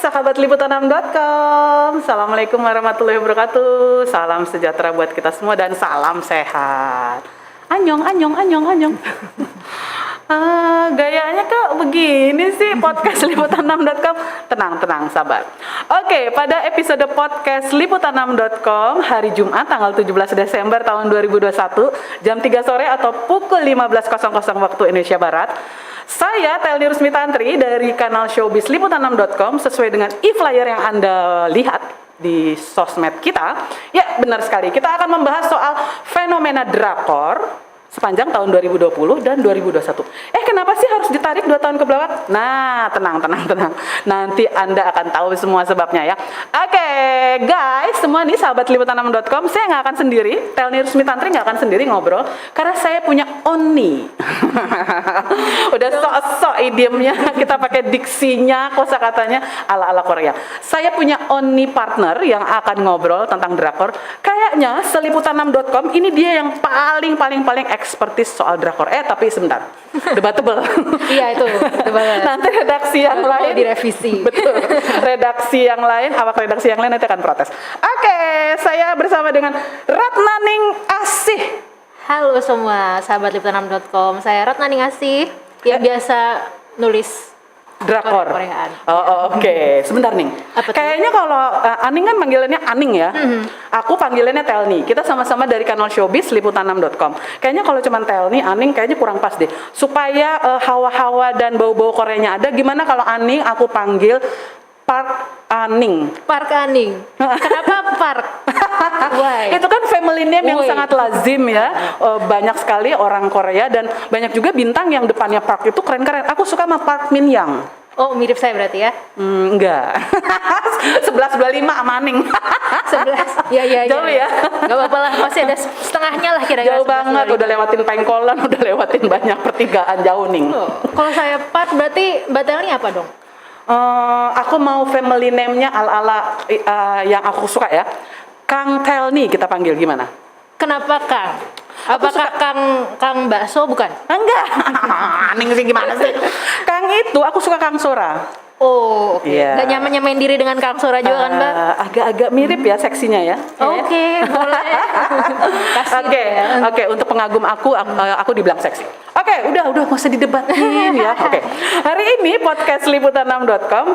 sahabat liputan6.com. Assalamualaikum warahmatullahi wabarakatuh. Salam sejahtera buat kita semua dan salam sehat. Anyong. Gayanya kok begini sih podcast liputan6.com. Tenang, sabar. Oke, pada episode podcast liputan6.com hari Jumat tanggal 17 Desember tahun 2021 jam 3 sore atau pukul 15.00 waktu Indonesia Barat. Saya Telni Rusmi Tantri dari kanal Showbiz Liputan6.com sesuai dengan e-flyer yang Anda lihat di sosmed kita. Ya, benar sekali. Kita akan membahas soal fenomena drakor sepanjang tahun 2020 dan 2021. Kenapa sih harus ditarik 2 tahun ke belakang? Nah, tenang. Nanti Anda akan tahu semua sebabnya ya. Oke, guys, semua nih sahabat liputan6.com, saya nggak akan sendiri, Telni Rusmi Tantri nggak akan sendiri ngobrol, karena saya punya Oni. Udah sok-sok idiomnya, kita pakai diksinya, kosakatanya ala-ala Korea. Saya punya Oni partner yang akan ngobrol tentang drakor. Kayaknya seliputan6.com ini dia yang paling ekspertis soal drakor. Tapi sebentar, debatable. Iya itu, debatable. Nanti redaksi yang lain direvisi. Betul. Redaksi yang lain, redaksi yang lain nanti akan protes. Oke, saya bersama dengan Ratnaning Asih. Halo semua sahabat liputan6.com, saya Ratnaning Asih yang biasa nulis drakor. Koreaan. Oke. Sebentar nih. Kayaknya kalau Aning kan panggilannya Aning ya. Aku panggilannya Telni. Kita sama-sama dari kanal Showbiz Liputan6.com. Kayaknya kalau cuma Telni, Aning kayaknya kurang pas deh. Supaya hawa-hawa dan bau-bau Koreanya ada, gimana kalau Aning aku panggil Park Aning? Park Aning. Kenapa Park? Why? Itu kan family name yang sangat lazim ya. Banyak sekali orang Korea dan banyak juga bintang yang depannya Park itu keren-keren. Aku suka sama Park Min Young. Oh, mirip saya berarti ya? Enggak. 11-25 sama Aning. 11. Ya. Jauh ya? Gak apa-apa lah, masih ada setengahnya lah kira-kira. Jauh banget, udah lewatin Pengkolan, udah lewatin banyak pertigaan jauh nih. Kalau saya Park berarti batelnya apa dong? Aku mau family name-nya ala-ala yang aku suka ya. Kang Telni kita panggil, gimana? Kenapa Kang? Apakah Kang Bakso bukan? Enggak. Aning sih gimana sih? Kang itu aku suka Kang Sora. Oh, oke. Yeah. Gak nyamain diri dengan Kang Sora juga kan, Mbak? Agak-agak mirip ya seksinya ya. Oke, boleh. Oke, untuk pengagum aku dibilang seksi. Oke, udah nggak usah didebatin ya. Oke. Hari ini podcast liputan6.com,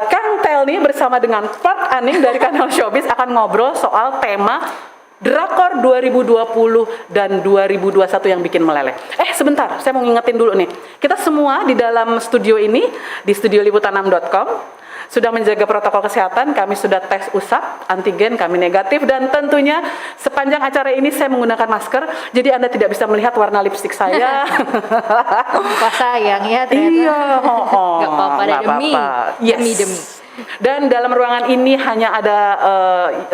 Kang Telni bersama dengan Park Aning dari kanal Showbiz akan ngobrol soal tema drakor 2020 dan 2021 yang bikin meleleh. Sebentar, saya mau ngingetin dulu nih. Kita semua di dalam studio ini, di studio liputan6.com, sudah menjaga protokol kesehatan. Kami sudah tes usap, antigen kami negatif, dan tentunya sepanjang acara ini saya menggunakan masker, jadi Anda tidak bisa melihat warna lipstik saya. Wah, sayang ya ternyata. Iya, Gak apa-apa, demi. Dan dalam ruangan ini hanya ada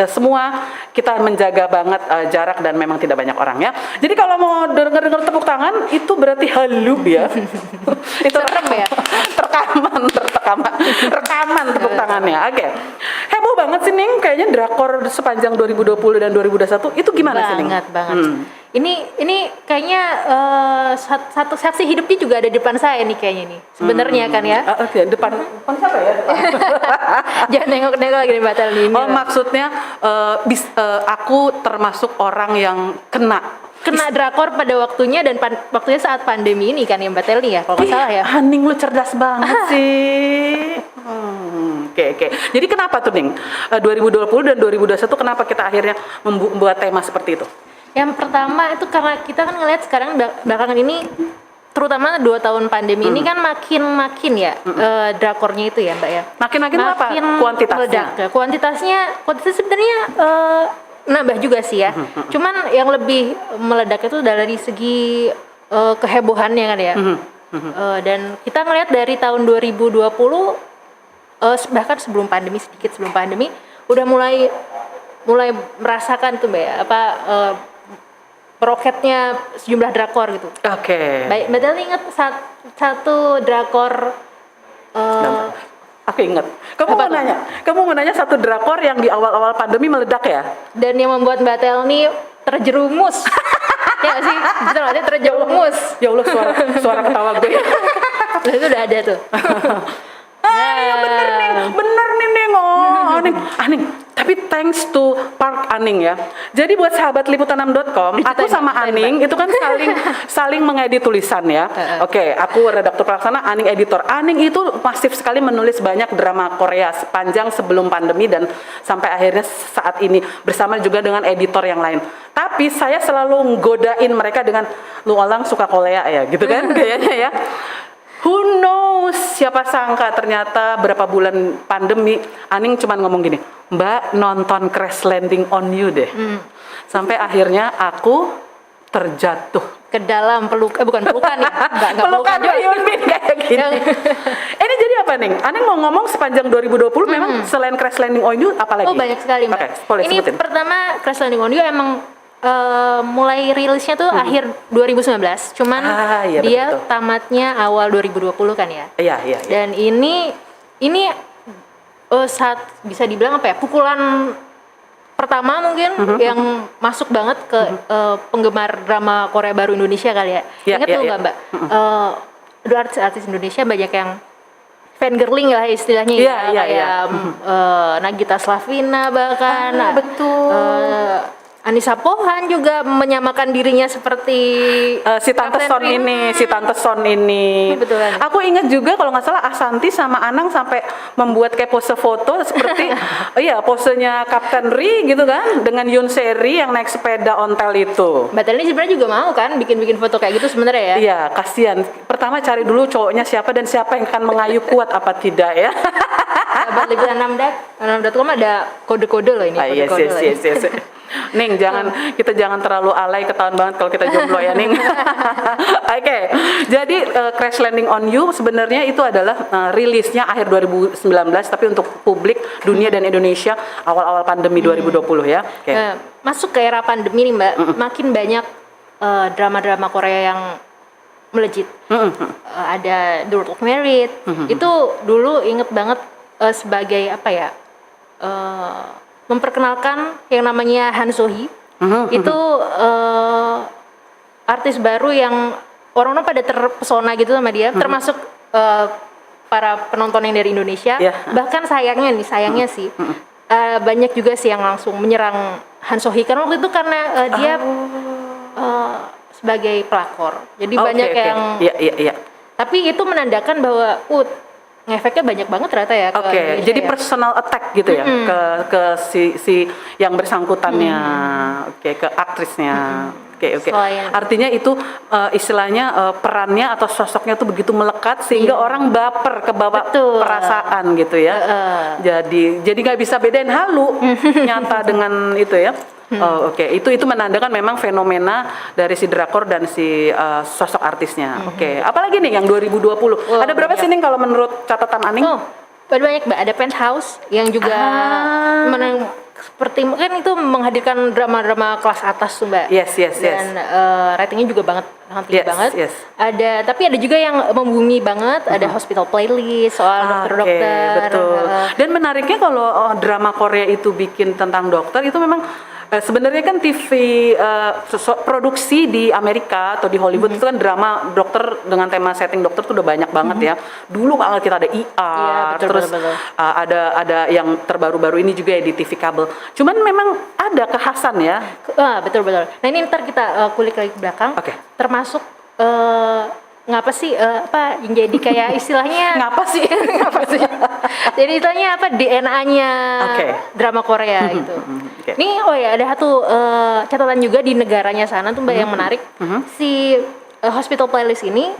semua kita menjaga banget jarak dan memang tidak banyak orang ya. Jadi kalau mau dengar tepuk tangan itu berarti halu ya. Itu rekaman tepuk tangannya. Oke. Heboh banget sih Ning, kayaknya drakor sepanjang 2020 dan 2021 itu gimana sih Ning? Banget. Ini kayaknya satu saksi hidupnya juga ada di depan saya nih kayaknya nih. Sebenarnya kan ya. Oke, depan siapa ya? Jangan nengok-nengok lagi nih Mbak Telni. Maksudnya aku termasuk orang yang kena drakor pada waktunya dan waktunya saat pandemi ini kan ya Mbak Telni ya, kalau nggak salah ya. Haning lu cerdas banget sih. Oke. Jadi kenapa tuh Ning? 2020 dan 2021 kenapa kita akhirnya membuat tema seperti itu? Yang pertama itu karena kita kan ngelihat sekarang belakangan ini, terutama 2 tahun pandemi ini kan makin ya drakornya itu ya Mbak ya. Makin apa? Kuantitasnya? Kuantitasnya sebenarnya nambah juga sih ya. Cuman yang lebih meledak itu dari segi kehebohannya kan ya. Dan kita ngelihat dari tahun 2020 bahkan sebelum pandemi, sedikit sebelum pandemi udah mulai merasakan tuh Mbak ya, roketnya sejumlah drakor gitu. Oke. Baik, Mbak Telni ingat satu drakor. Aku ingat. Kamu mau nanya satu drakor yang di awal-awal pandemi meledak ya? Dan yang membuat Mbak Telni terjerumus. Ya nggak sih? Betul, ada terjerumus. Ya Allah, suara ketawa gue. Itu udah ada tuh. Ya bener nih. Aning, tapi thanks to Park Aning ya. Jadi buat sahabat liputan6.com, aku sama Aning itu kan saling mengedit tulisan ya. Oke, aku redaktur pelaksana, Aning editor. Aning itu masif sekali menulis banyak drama Korea sepanjang sebelum pandemi dan sampai akhirnya saat ini bersama juga dengan editor yang lain. Tapi saya selalu nggodain mereka dengan lu orang suka Korea ya, gitu kan kayaknya ya. Who knows, siapa sangka ternyata berapa bulan pandemi Aning cuman ngomong gini, Mbak nonton Crash Landing on You deh. Sampai akhirnya aku terjatuh Ke dalam bukan pelukan ya. Enggak pelukan Hyun Bin kayak gini. Ini jadi apa nih? Aning mau ngomong sepanjang 2020 memang selain Crash Landing on You apa lagi? Oh banyak sekali Mbak. Oke, boleh Ini sebutin. pertama Crash Landing on You emang mulai rilisnya tuh akhir 2019, cuman iya, dia betul. tamatnya awal 2020 kan ya. Iya. Dan ini saat bisa dibilang apa ya, pukulan pertama mungkin yang masuk banget ke penggemar drama Korea baru Indonesia kali ya. Iya, Ingat iya, tuh iya. nggak Mbak? Dulu artis-artis Indonesia banyak yang fangirling lah istilahnya Iya, iya, kayak iya. Nagita Slavina bahkan. Betul. Anissa Pohan juga menyamakan dirinya seperti Si Tante Kapten Son Rin. ini, si Tante Son ini. Betulan. Aku ingat juga kalau nggak salah Asanti sama Anang sampai membuat kayak pose foto seperti posenya Kapten Ri gitu kan dengan Yoon Se-ri yang naik sepeda ontel itu. Mbak Tel ini sebenarnya juga mau kan bikin foto kayak gitu sebenarnya ya. Iya, kasihan. Pertama cari dulu cowoknya siapa dan siapa yang akan mengayu kuat apa tidak ya. Sahabat liputan 6.com ada kode-kode loh ini. Kode-kode loh ini. Yes. Ning, kita jangan terlalu alay, ketahuan banget kalau kita jomblo ya, Ning. Oke, jadi Crash Landing on You sebenarnya itu adalah rilisnya akhir 2019, tapi untuk publik dunia dan Indonesia awal-awal pandemi 2020 ya. Oke. Masuk ke era pandemi nih Mbak, makin banyak drama-drama Korea yang melejit. Ada The World of Merit, itu dulu inget banget sebagai apa ya? Memperkenalkan yang namanya Han So-hee. Itu artis baru yang orang-orang pada terpesona gitu sama dia, termasuk para penonton yang dari Indonesia. Bahkan sayangnya sih banyak juga sih yang langsung menyerang Han So-hee karena waktu itu karena dia sebagai pelakor. Jadi banyak yang Iya. tapi itu menandakan bahwa ngefeknya banyak banget ternyata ya. Oke, jadi ya. personal attack gitu ya ke si yang bersangkutannya, ke aktrisnya. Oke. Artinya itu istilahnya perannya atau sosoknya tuh begitu melekat sehingga orang baper ke bawah perasaan gitu ya. Jadi nggak bisa bedain halu nyata dengan itu ya. Oke. Itu menandakan memang fenomena dari si drakor dan si sosok artisnya. Oke. Apalagi nih yang 2020? Ada berapa sih nih kalau menurut catatan Aning? Banyak Mbak. Ada Penthouse yang juga seperti kan itu menghadirkan drama-drama kelas atas tuh Mbak. Yes. Dan ratingnya juga sangat tinggi banget. Yes. Tapi ada juga yang membumi banget. Ada Hospital Playlist soal dokter-dokter. Betul. Dan menariknya kalau drama Korea itu bikin tentang dokter itu memang sebenarnya kan TV produksi di Amerika atau di Hollywood itu kan drama dokter dengan tema setting dokter tuh udah banyak banget ya. Dulu kalau kita ada ER, terus ada yang terbaru-baru ini juga ya di TV kabel. Cuman memang ada kekhasan ya. Betul. Nah ini ntar kita kulik lagi ke belakang. Termasuk ngapa sih yang jadi kayak istilahnya ngapa sih jadi istilahnya DNA-nya drama Korea gitu. Nih ada satu catatan juga di negaranya sana tuh Mbak yang menarik. Si Hospital Playlist ini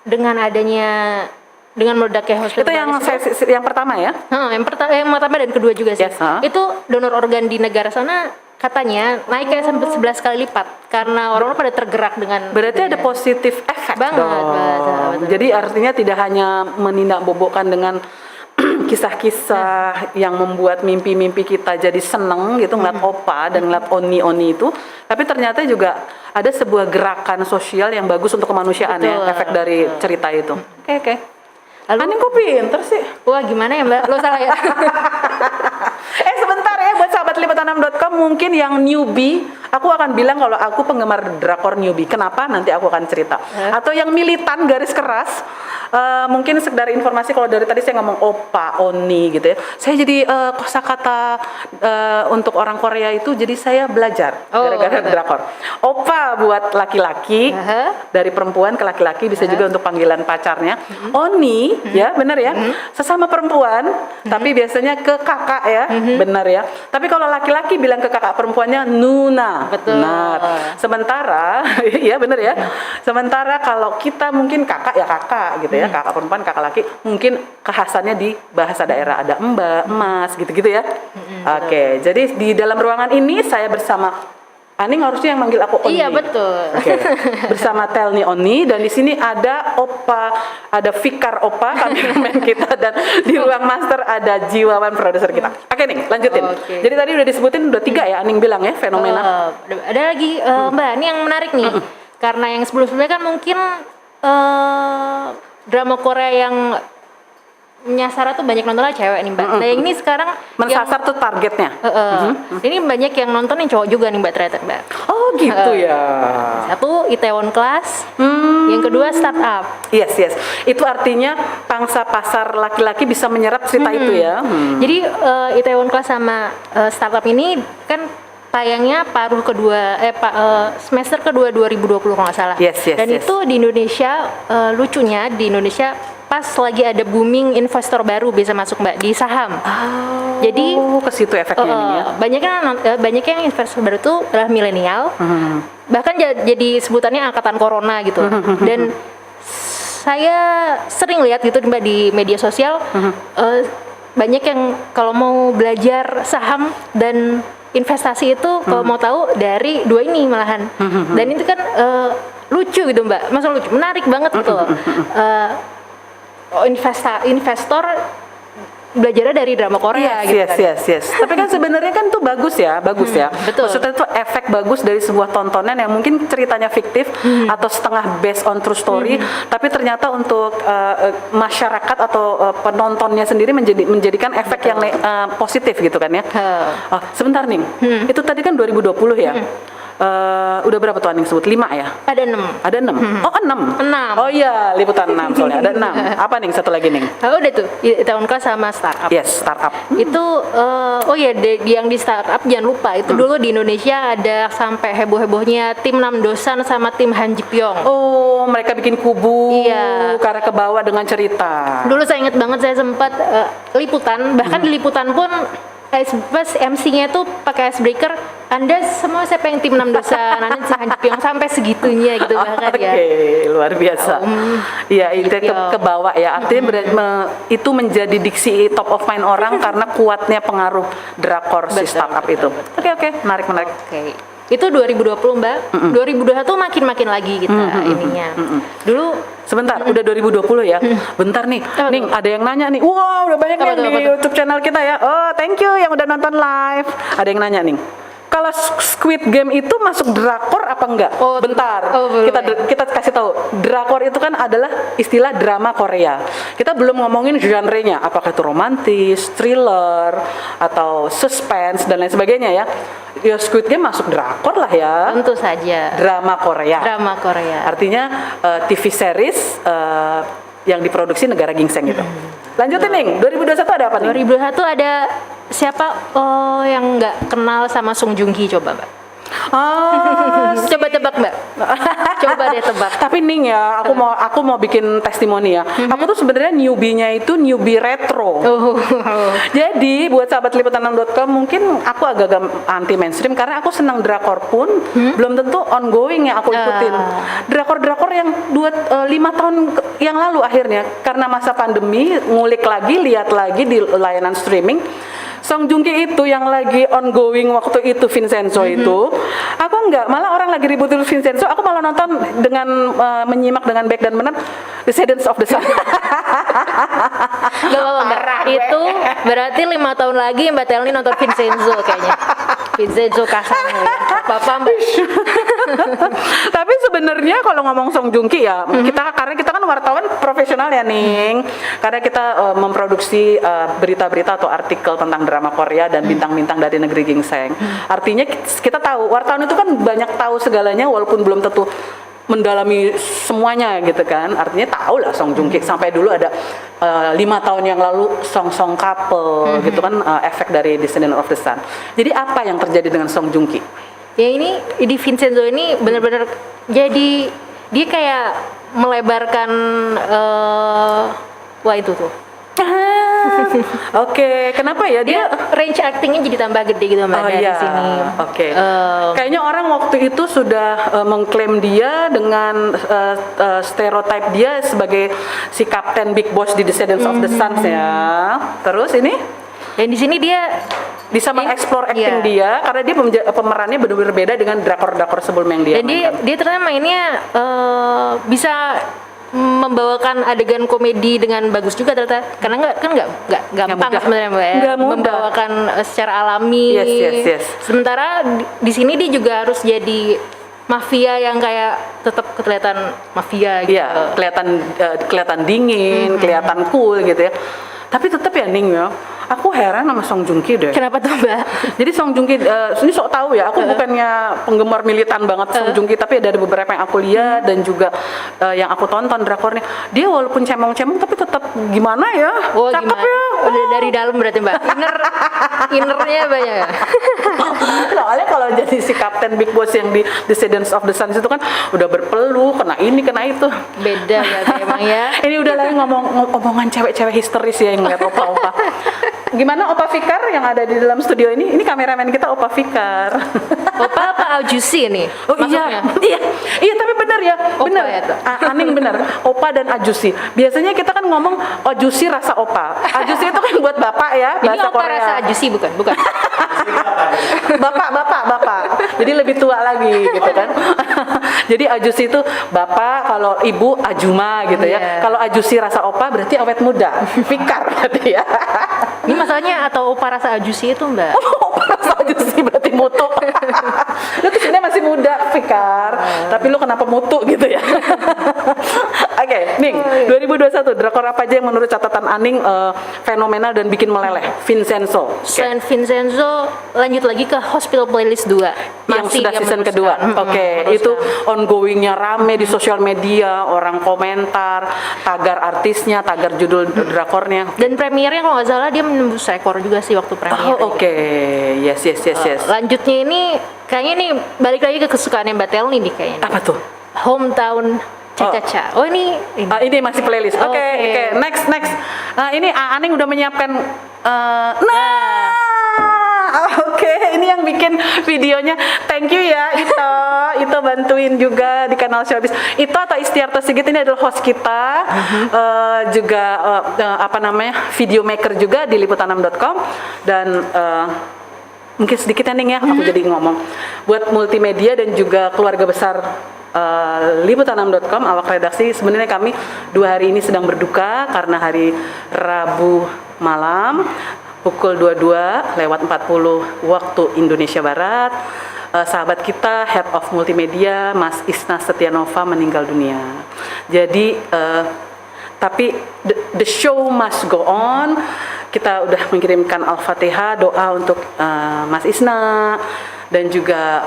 dengan meledaknya Hospital Playlist yang pertama ya? Yang pertama dan kedua juga sih. Itu donor organ di negara sana katanya naik kayak sampai 11 kali lipat karena orang pada tergerak dengan berarti ada positif efek banget, betul. Jadi artinya tidak hanya menindakbobokkan dengan kisah-kisah yang membuat mimpi-mimpi kita jadi seneng gitu ngeliat opa dan ngeliat oni itu, tapi ternyata juga ada sebuah gerakan sosial yang bagus untuk kemanusiaan. Betul. Ya efek dari cerita itu. Oke. Aning kok pinter sih? Wah gimana ya Mbak? Lo salah ya? Sebentar ya buat sahabat liputan6.com mungkin yang newbie, aku akan bilang kalau aku penggemar drakor newbie. Kenapa? Nanti aku akan cerita. Atau yang militan garis keras, Mungkin sekedar informasi kalau dari tadi saya ngomong opa, oni gitu ya. Saya jadi kosakata untuk orang Korea itu jadi saya belajar gara-gara drakor. Opa buat laki-laki, dari perempuan ke laki-laki bisa juga untuk panggilan pacarnya. Oni ya, benar ya. Sesama perempuan, tapi biasanya ke kakak ya, benar ya. Tapi kalau laki-laki bilang ke kakak perempuannya Nuna. Betul. Benar. Sementara ya benar ya. Sementara kalau kita mungkin kakak ya kakak gitu ya, kakak perempuan, kakak laki, mungkin kekhasannya di bahasa daerah ada mbak, mas gitu-gitu ya. Oke, jadi di dalam ruangan ini saya bersama Aning, harusnya yang manggil aku Oni. Iya, betul. Oke. Bersama Telni Oni, dan di sini ada Opa, ada Fikar Opa kameramen kita, dan di ruang master ada Jiwawan produser kita. Oke nih, lanjutin. Jadi tadi udah disebutin udah 3 ya Aning bilang ya fenomena. Ada lagi Mbak, ini yang menarik nih. Karena yang sebelum-sebelumnya kan mungkin drama Korea yang nyasar tuh banyak nontonnya cewek nih Mbak. Nah yang ini sekarang mensasar tuh targetnya. Ini banyak yang nonton yang cowok juga nih Mbak ternyata Mbak. Oh gitu ya. Satu Itaewon Class, yang kedua Startup. Yes. Itu artinya pangsa pasar laki-laki bisa menyerap cerita itu ya. Jadi Itaewon Class sama Startup ini kan tayangnya paruh kedua semester kedua 2020 kalau nggak salah. Yes. Dan itu di Indonesia lucunya di Indonesia pas lagi ada booming investor baru bisa masuk Mbak di saham. Jadi ke situ efeknya ini ya. Banyak yang investor baru itu adalah milenial. Bahkan jadi sebutannya angkatan corona gitu. Dan saya sering lihat gitu Mbak di media sosial banyak yang kalau mau belajar saham dan investasi itu kalau mau tahu dari 2 ini malahan. Dan itu kan lucu gitu Mbak. Masa lucu, menarik banget gitu. Investor belajarnya dari drama Korea gitu kan. Yes. Tapi kan sebenarnya kan tuh bagus ya. Betul. Maksudnya itu efek bagus dari sebuah tontonan yang mungkin ceritanya fiktif atau setengah based on true story, tapi ternyata untuk masyarakat atau penontonnya sendiri menjadikan efek yang positif gitu kan ya. Sebentar nih, itu tadi kan 2020 ya. Udah berapa tuh Aning sebut? 5 ya? Ada 6. Ada 6? Oh 6? 6. Oh iya, liputan 6 soalnya ada 6. Apa nih satu lagi nih? Udah tuh, Itaewon Class sama Startup. Yes, Startup. Itu, yang di Startup jangan lupa, itu dulu di Indonesia ada sampai heboh-hebohnya tim Namdosan sama tim Han Ji Pyong. Oh, mereka bikin kubu karena kebawa dengan cerita. Dulu saya ingat banget saya sempat liputan, bahkan di liputan pun pas MC-nya tuh pakai icebreaker, Anda semua siapa yang tim Namdosan, Anda si Han Ji Pyong, sampai segitunya gitu bahkan ya. Oke, luar biasa. Iya, itu ke bawah ya. Artinya itu menjadi diksi top of mind orang karena kuatnya pengaruh drakor si Startup itu. Oke, menarik. Oke. Itu 2020 Mbak. 2021 makin lagi kita ininya. Dulu sebentar, udah 2020 ya. Bentar nih, Ning, ada yang nanya nih. Wow, udah banyak nih yang di YouTube channel kita ya. Oh, thank you yang udah nonton live. Ada yang nanya nih. Kalau Squid Game itu masuk drakor apa enggak? Bentar, kita kasih tahu. Drakor itu kan adalah istilah drama Korea. Kita belum ngomongin genre-nya, apakah itu romantis, thriller, atau suspense dan lain sebagainya ya. Ya Squid Game masuk drakor lah ya. Tentu saja. Drama Korea. Artinya TV series yang diproduksi negara gingseng gitu. Lanjutin nih, 2021 ada apa nih? 2021 ada siapa yang nggak kenal sama Song Joong Ki coba Mbak? Coba tebak Mbak. Coba deh tebak. Tapi Ning ya, aku mau bikin testimoni ya. Aku tuh sebenarnya newbie-nya itu newbie retro. Jadi buat sahabat liputan6.com mungkin aku agak anti mainstream karena aku senang drakor pun belum tentu ongoing yang aku ikutin. Drakor-drakor yang 5 tahun yang lalu akhirnya karena masa pandemi ngulik lagi, lihat lagi di layanan streaming. Song Joong Ki itu yang lagi ongoing waktu itu Vincenzo itu, aku enggak, malah orang lagi ributin Vincenzo, aku malah nonton dengan menyimak dengan baik dan benar Descendants of the Sun. Gak apa-apa Mbak, itu berarti 5 tahun lagi Mbak Telni nonton Vincenzo kayaknya. Vincenzo Kasano ya. Apa-apa Mbak. Tapi sebenarnya kalau ngomong Song Joong Ki ya, karena kita kan wartawan profesional ya Ning, karena kita memproduksi berita-berita atau artikel tentang drama Korea dan bintang-bintang dari negeri gingseng. Artinya kita tahu wartawan itu kan banyak tahu segalanya walaupun belum tentu mendalami semuanya gitu kan, artinya tahu lah Song Joong Ki. Sampai dulu ada 5 tahun yang lalu Song couple gitu kan, efek dari Descendant of the Sun. Jadi apa yang terjadi dengan Song Joong Ki? Ya ini di Vincenzo ini benar-benar jadi dia kayak melebarkan wah itu tuh. Oke, kenapa ya Dia range actingnya jadi tambah gede gitu Mbak dari sini. Oke. Kayaknya orang waktu itu sudah mengklaim dia dengan stereotype dia sebagai si Kapten Big Boss di Descendants of the Sun ya. Terus ini? Dan di sini dia Bisa mengeksplor acting dia karena dia pemerannya benar-benar beda dengan drakor-drakor sebelumnya yang dia dan mainkan. dia ternyata mainnya bisa membawakan adegan komedi dengan bagus juga ternyata, karena nggak gampang mudah. sebenarnya Mbak ya, Nggak mudah. membawakan secara alami. Yes. Sementara di sini dia juga harus jadi mafia yang kayak tetap kelihatan mafia gitu. Iya, kelihatan dingin, kelihatan cool gitu ya. Tapi tetap ya Ning ya, aku heran sama Song Joong Ki deh. Kenapa tuh Mbak? Jadi Song Joong Ki, ini sok tahu ya, aku bukannya penggemar militan banget Song Joong Ki, tapi ada beberapa yang aku lihat dan juga yang aku tonton drakornya. Dia walaupun cemong-cemong tapi tetap gimana ya, Oh, cakep gimana? ya. Udah dari dalam berarti Mbak. Innernya banyak ya. Soalnya kalau jadi si Kapten Big Boss yang di Descendants of the Sun itu kan udah berpeluh, kena ini, kena itu. Beda ya emang ya. Ini udah lagi omongan cewek-cewek histeris ya yang ngeliat opa-opa. Gimana Opa Fikar yang ada di dalam studio ini? Ini kameramen kita Opa Fikar. Opa apa Ajusi nih? Oh Maksudnya? iya tapi benar ya, Opa benar. ya tuh. Aning benar. Opa dan Ajusi. Biasanya kita kan ngomong Ajusi rasa opa. Ajusi itu kan buat bapak ya, Ini bahasa Opa Korea. rasa Ajusi bukan? bapak. Jadi lebih tua lagi gitu kan. Jadi Ajusi itu bapak, kalau ibu Ajuma gitu ya. Iya. Kalau Ajusi rasa opa berarti awet muda. Fikar berarti ya. Ini masalahnya atau Opa rasa Ajusi itu Mbak? Opa rasa Ajusi berarti mutu. Lu tuh sebenarnya masih muda, Fikar. Tapi lu kenapa mutu gitu ya? Oke, Ning, 2021 drakor apa aja yang menurut catatan Aning fenomenal dan bikin meleleh? Vincenzo. Selain Vincenzo, lanjut lagi ke Hospital Playlist 2. Yang sudah season kedua. Oke, itu ongoingnya rame di sosial media, orang komentar, tagar artisnya, tagar judul drakornya. Dan premiernya kalau nggak salah dia menembus rekor juga sih waktu premier. Oh, oke. Yes. Lanjutnya ini kayaknya nih balik lagi ke kesukaannya Mbak Tel nih kayaknya. Apa tuh? Hometown Cha-cha-cha. Oh ini. Ini masih playlist. Oke. Next. Ini Aning udah menyiapkan. Oke, ini yang bikin videonya. Thank you ya, Ito bantuin juga di kanal Showbiz. Ito atau Istiarto Sigit ini adalah host kita, juga video maker juga di liputan6.com dan mungkin sedikit ending ya, aku jadi ngomong buat multimedia dan juga keluarga besar liputan6.com, awak redaksi. Sebenarnya kami 2 hari ini sedang berduka karena hari Rabu malam pukul 22:40 waktu Indonesia Barat, sahabat kita Head of Multimedia Mas Isna Setianova meninggal dunia. Jadi tapi the show must go on. Kita udah mengirimkan Al-Fatihah, doa untuk Mas Isna dan juga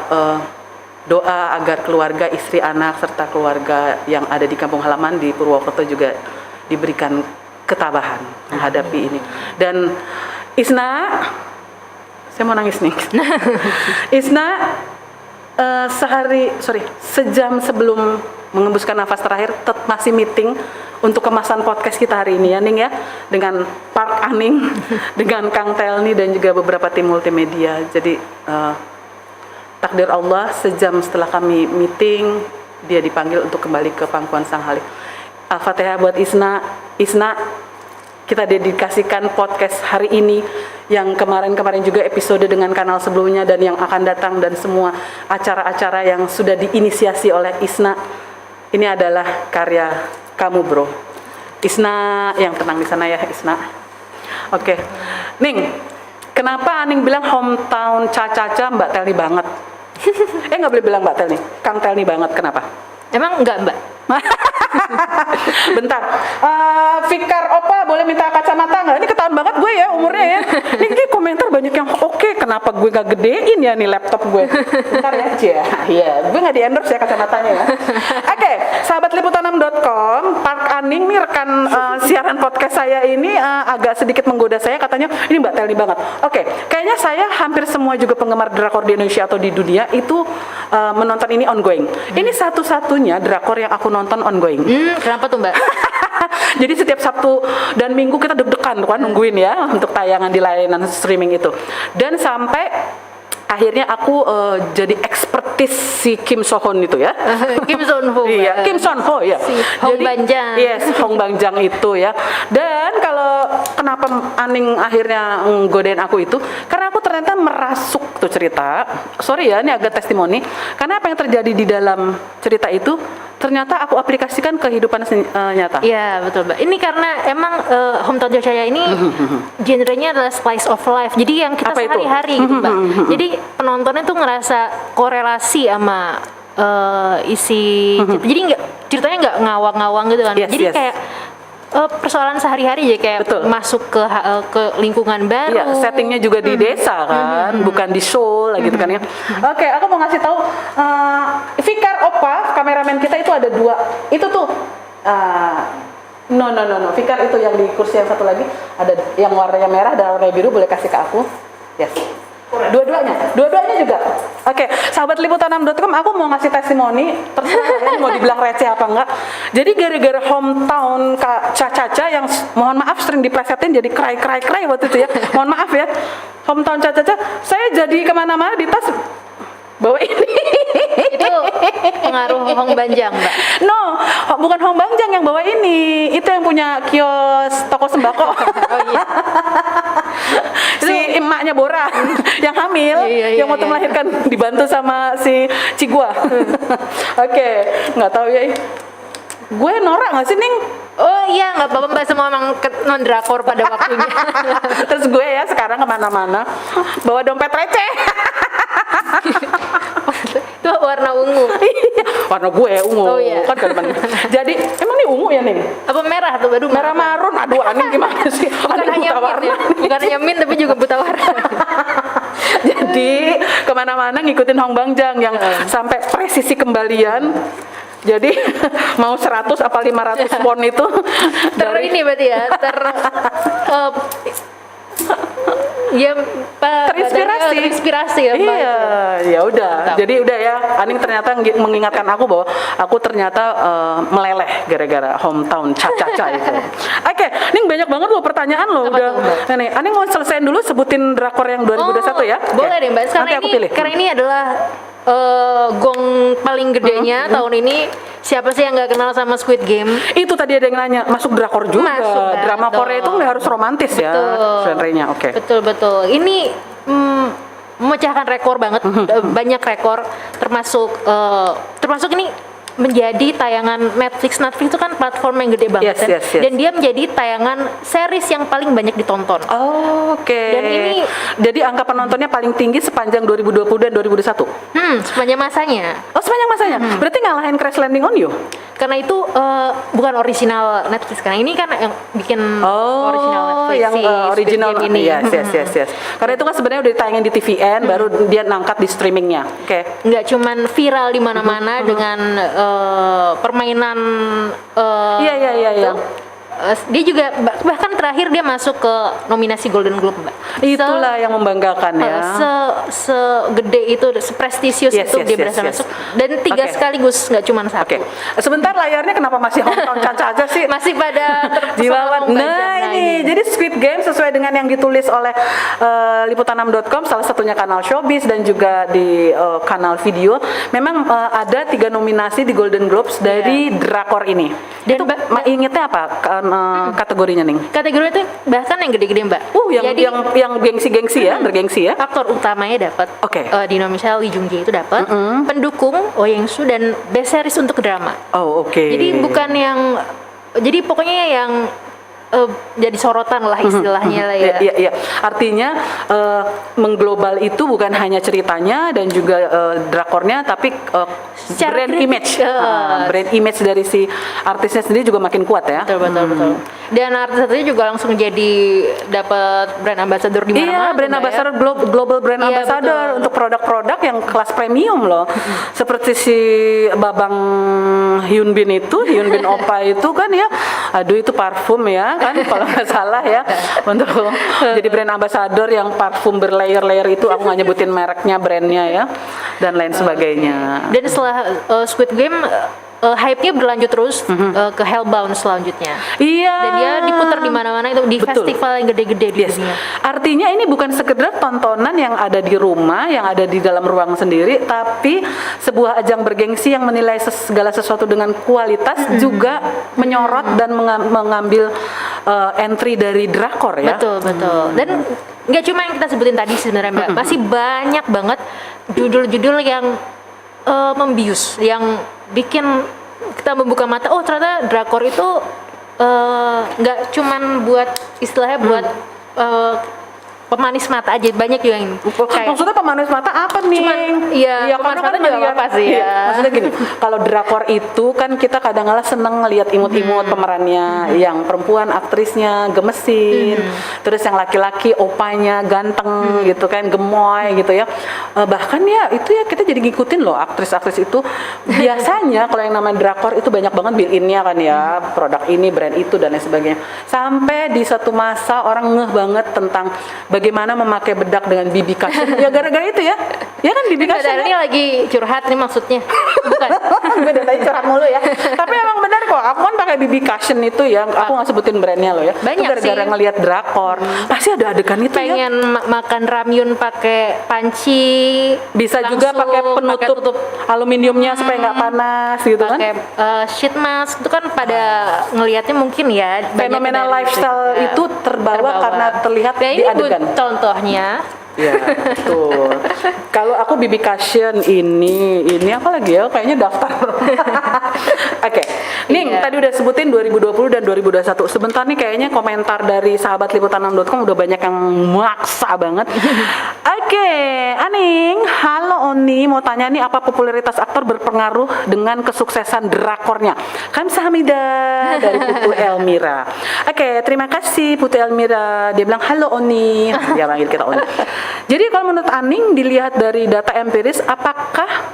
doa agar keluarga, istri, anak serta keluarga yang ada di kampung halaman di Purwokerto juga diberikan ketabahan menghadapi ini. Dan Isna, saya mau nangis nih. Isna sejam sebelum mengembuskan nafas terakhir masih meeting untuk kemasan podcast kita hari ini ya Ning ya, dengan Park Aning, dengan Kang Telni dan juga beberapa tim multimedia. Jadi takdir Allah, sejam setelah kami meeting dia dipanggil untuk kembali ke pangkuan Sang Halik. Al-Fatihah buat Isna. Kita dedikasikan podcast hari ini yang kemarin juga episode dengan kanal sebelumnya dan yang akan datang dan semua acara-acara yang sudah diinisiasi oleh Isna. Ini adalah karya kamu bro. Isna, yang tenang di sana ya Isna. Oke. Ning, kenapa Aning bilang hometown Cha-cha-cha Mbak Telni banget? Nggak boleh bilang Mbak Telni, Kang Telni banget, kenapa? Emang enggak Mbak? Bentar, Fikar Opa boleh minta kacamata nggak? Ini ketahuan banget gue ya umurnya ya. Ini komentar banyak yang oke, kenapa kenapa gue gak gedein ya nih laptop gue. Bentar ya, iya, gue gak di endorse ya kacamatanya ya. Oke, sahabat liputan6.com, Park Aning nih rekan siaran podcast saya ini agak sedikit menggoda saya, katanya ini Mbak Tel nih banget. Oke, kayaknya saya hampir semua juga penggemar drakor di Indonesia atau di dunia itu menonton ini ongoing. Ini satu-satunya drakor yang aku nonton ongoing. Kenapa tuh Mbak? Jadi setiap Sabtu dan Minggu kita deg-degan kan nungguin ya untuk tayangan di layanan streaming itu. Dan sampai akhirnya aku jadi expertise si Kim So Hoon itu ya. Kim So Ho. Iya, Kim So Ho ya. Si Hong Banjang. Yes, Hong Banjang itu ya. Dan kalau kenapa Aning akhirnya nggodain aku itu, karena aku ternyata merasuk tuh cerita. Sorry ya, ini agak testimoni. Karena apa yang terjadi di dalam cerita itu ternyata aku aplikasikan kehidupan nyata. Iya betul Mbak. Ini karena emang Hometown Cha-Cha ini genrenya adalah slice of life. Jadi yang kita Apa itu? sehari-hari gitu Mbak. Jadi penontonnya tuh ngerasa korelasi sama isi cerita. Jadi ceritanya nggak ngawang-ngawang gitu kan. Yes, Jadi yes. kayak persoalan sehari-hari aja kayak Betul. masuk ke lingkungan baru. Iya, settingnya juga di desa kan, bukan di Seoul gitu kan ya. Oke, aku mau ngasih tahu Fikar Opa, kameramen kita itu ada 2. Itu tuh no. Fikar itu yang di kursi yang satu lagi ada yang warnanya merah dan warna biru, boleh kasih ke aku. Yes. Dua-duanya juga. Oke, sahabat liputan6.com, aku mau ngasih testimoni, terserah ya, mau dibilang receh apa enggak. Jadi gara-gara Hometown Cha-Cha yang mohon maaf sering diplesetin jadi cry waktu itu ya. Mohon maaf ya. Hometown Cha-Cha, saya jadi kemana-mana di tas bawa ini. Itu pengaruh Hong Banjang Mbak. No, bukan Hong Banjang yang bawa ini. Itu yang punya kios toko sembako. Oh iya. Si emaknya Bora yang hamil, Iya, yang mau melahirkan dibantu sama si Cigua. Oke, nggak tahu ya. Gue norak nggak sih Ning? Oh iya nggak apa-apa Mbak, semua emang non drakor pada waktunya. Terus gue ya sekarang kemana-mana bawa dompet receh. Itu warna ungu. Warna gue ungu. Oh, iya. Kan ke depan. Jadi emang ini ungu ya Ning? Apa merah tuh baru Merah marun. Aduh, Aning gimana sih? Bukan Aning hanya buta min warna. ya. Bukan hanya min tapi juga buta warna. Jadi kemana-mana ngikutin Hong Bangjang yang sampai presisi kembalian. Jadi mau 100 apa 500 won itu Ini berarti ya ya terinspirasi ya Mbak. Iya, ya udah. Mantap. Jadi udah ya, Aning ternyata mengingatkan aku bahwa aku ternyata meleleh gara-gara Hometown Cha-Cha itu. Oke, Ning banyak banget loh pertanyaan loh. Apa Udah. tuh, Mbak? Nah, nih, Aning mau selesaiin dulu sebutin drakor yang 2021 ya. Oke. Boleh deh Mbak. Nanti aku pilih. Karena ini adalah gong paling gedenya tahun ini. Siapa sih yang nggak kenal sama Squid Game? Itu tadi ada yang nanya, masuk drakor juga. Masuk, Mbak. Drama Betul. Korea itu nggak harus romantis ya genrenya. Oke. Betul. Ini memecahkan rekor banget, banyak rekor, termasuk ini menjadi tayangan Netflix itu kan platform yang gede banget Yes, kan? yes. Dan dia menjadi tayangan series yang paling banyak ditonton. Oh, oke. Dan ini- jadi angka penontonnya paling tinggi sepanjang 2020 dan 2021. Sepanjang masanya. Oh, sepanjang masanya. Berarti ngalahin Crash Landing on You? Karena itu bukan original Netflix, karena ini kan yang bikin original Netflix yang si Squid original Game ini. Yes. Karena itu kan sebenarnya udah ditayangin di TVN, baru dia ngangkat di streamingnya. Oke. Nggak cuman viral di mana-mana dengan permainan Iya. itu. Dia juga bahkan terakhir dia masuk ke nominasi Golden Globe Mbak. Itulah yang membanggakan ya. Segede itu, seprestisius Yes, itu yes, dia yes, berhasil yes. masuk dan 3 Oke. sekaligus, nggak cuma satu. Oke. Sebentar, layarnya kenapa masih Hometown Cha-Cha aja sih? Masih pada Jiwawan. terpesona Nah ini, jadi Squid Game sesuai dengan yang ditulis oleh liputan6.com, salah satunya kanal Showbiz dan juga di kanal video. Memang ada 3 nominasi di Golden Globes dari drakor ini. Dan itu ingetnya apa kategorinya Ning? Kategori itu bahkan yang gede-gede Mbak. Jadi yang gengsi-gengsi ya, bergengsi ya. aktor utamanya dapat, Oke. di Indonesia Lee Jung Jae itu dapat, pendukung Oh Yang Soo dan best series untuk drama. Oh, oke. Jadi bukan yang, jadi pokoknya yang jadi sorotan lah istilahnya lah ya. Iya. Artinya mengglobal itu bukan hanya ceritanya dan juga drakornya, tapi Secara brand kritik, image, brand image dari si artisnya sendiri juga makin kuat ya. Betul. Dan artis-artisnya juga langsung jadi dapat brand ambassador di mana-mana. Iya, brand ambassador, global brand Iya, ambassador betul. untuk produk-produk yang kelas premium loh. Seperti si Babang Hyun Bin Oppa itu kan ya, aduh itu parfum ya kan kalau nggak salah ya, untuk jadi brand ambassador yang parfum berlayer-layer itu, aku nggak nyebutin mereknya, brandnya ya, dan lain sebagainya. Dan setelah Squid Game hype-nya berlanjut terus ke Hellbound selanjutnya. Iya. Dan dia diputar di mana-mana itu di Betul. festival yang gede-gede di Yes. dunia. Artinya ini bukan sekedar tontonan yang ada di rumah, yang ada di dalam ruang sendiri, tapi sebuah ajang bergengsi yang menilai segala sesuatu dengan kualitas, juga menyorot dan mengambil entry dari drakor ya. Betul. Dan nggak cuma yang kita sebutin tadi sebenarnya Mbak, masih banyak banget judul-judul yang membius, yang bikin kita membuka mata, oh ternyata drakor itu nggak cuman buat istilahnya buat pemanis mata aja, banyak juga yang Maksudnya pemanis mata apa nih? Iya, pemanis karena mata juga ngeliat- apa sih ya? Maksudnya gini, kalau drakor itu kan kita kadang-kala seneng ngelihat imut-imut pemerannya, yang perempuan aktrisnya gemesin, terus yang laki-laki opanya ganteng gitu kan, gemoy gitu ya. Bahkan ya itu ya kita jadi ngikutin loh aktris-aktris itu. Biasanya kalau yang namanya drakor itu banyak banget built-in-nya kan ya, produk ini, brand itu dan lain sebagainya. Sampai di satu masa orang ngeh banget tentang bagaimana memakai bedak dengan BB cushion. Ya gara-gara itu ya. Ya kan BB cushion. ini lagi curhat nih maksudnya. Bukan. Gue dari tadi curhat mulu ya. Tapi emang benar kok. Aku kan pakai BB cushion itu ya. Aku nggak sebutin brandnya loh ya. Banyak itu gara-gara sih. ngelihat drakor. Pasti ada adegan itu ya. Pengen makan ramyun pakai panci, Bisa juga langsung pakai penutup tutup aluminiumnya supaya nggak panas gitu kan. pakai sheet mask itu kan pada ngelihatnya mungkin ya banyak Fenomena dari lifestyle juga. itu terbawa karena terlihat Nah, di ini adegan. contohnya Iya, betul. Kalau aku BB cushion ini apa lagi ya? Kayaknya daftar. Oke. Ning, Iya. tadi udah sebutin 2020 dan 2021. Sebentar nih kayaknya komentar dari sahabat liputan6.com udah banyak yang maksa banget. Oke, Aning, halo Oni, mau tanya nih apa popularitas aktor berpengaruh dengan kesuksesan drakornya? Kamsahamnida dari Putu Elmira. Oke, terima kasih Putu Elmira. Dia bilang halo Oni. Dia panggil kita Oni. Jadi kalau menurut Aning dilihat dari data empiris, apakah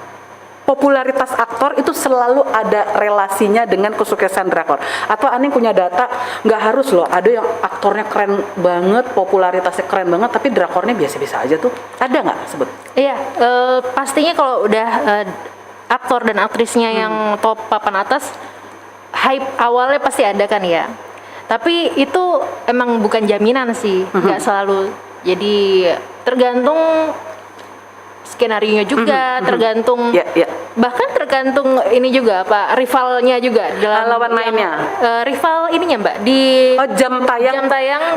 popularitas aktor itu selalu ada relasinya dengan kesuksesan drakor? Atau Aning punya data nggak harus loh, ada yang aktornya keren banget, popularitasnya keren banget, tapi drakornya biasa-biasa aja tuh? Ada nggak sebut? iya pastinya kalau udah aktor dan aktrisnya yang top papan atas, hype awalnya pasti ada kan ya, tapi itu emang bukan jaminan sih, nggak selalu. Jadi tergantung skenario juga, tergantung bahkan tergantung ini juga apa rivalnya juga dalam lawan mainnya. rival ininya Mbak di Jam tayang